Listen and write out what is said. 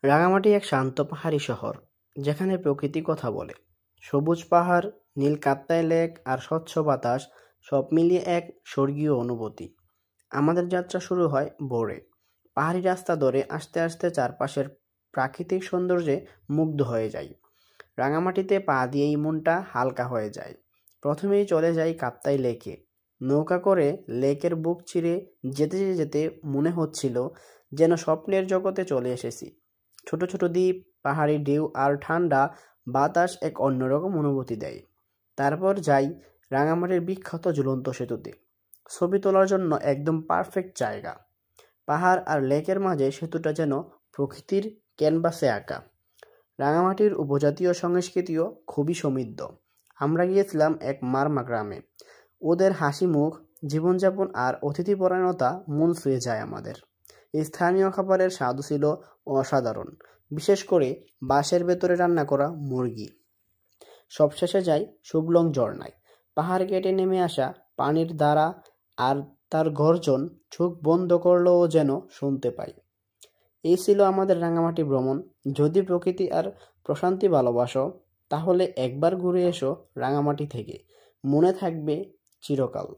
রাঙামাটি এক শান্ত পাহাড়ি শহর, যেখানে প্রকৃতি কথা বলে। সবুজ পাহাড়, নীল কাপ্তাই লেক আর স্বচ্ছ বাতাস সব মিলিয়ে এক স্বর্গীয় অনুভূতি। আমাদের যাত্রা শুরু হয় ভোরে। পাহাড়ি রাস্তা ধরে আস্তে আস্তে চারপাশের প্রাকৃতিক সৌন্দর্যে মুগ্ধ হয়ে যাই। রাঙামাটিতে পা দিয়েই মনটা হালকা হয়ে যায়। প্রথমেই চলে যাই কাপ্তাই লেকে। নৌকা করে লেকের বুক চিরে যেতে যেতে মনে হচ্ছিল যেন স্বপ্নের জগতে চলে এসেছি। ছোট ছোট দ্বীপ, পাহাড়ি ঢেউ আর ঠান্ডা বাতাস এক অন্যরকম অনুভূতি দেয়। তারপর যাই রাঙামাটির বিখ্যাত ঝুলন্ত সেতুতে। ছবি তোলার জন্য একদম পারফেক্ট জায়গা। পাহাড় আর লেকের মাঝে সেতুটা যেন প্রকৃতির ক্যানভাসে আঁকা। রাঙামাটির উপজাতীয় সংস্কৃতিও খুবই সমৃদ্ধ। আমরা গিয়েছিলাম এক মারমা গ্রামে। ওদের হাসি মুখ, জীবনযাপন আর অতিথিপরায়ণতা মন ছুঁয়ে যায় আমাদের। স্থানীয় খাবারের স্বাদও ছিল অসাধারণ, বিশেষ করে বাঁশের ভেতরে রান্না করা মুরগি। সবশেষে যাই শুভলং ঝর্ণায়। পাহাড় কেটে নেমে আসা পানির ধারা আর তার গর্জন চোখ বন্ধ করলেও যেন শুনতে পাই। এই ছিল আমাদের রাঙামাটি ভ্রমণ। যদি প্রকৃতি আর প্রশান্তি ভালোবাসো, তাহলে একবার ঘুরে এসো রাঙামাটি থেকে। মনে থাকবে চিরকাল।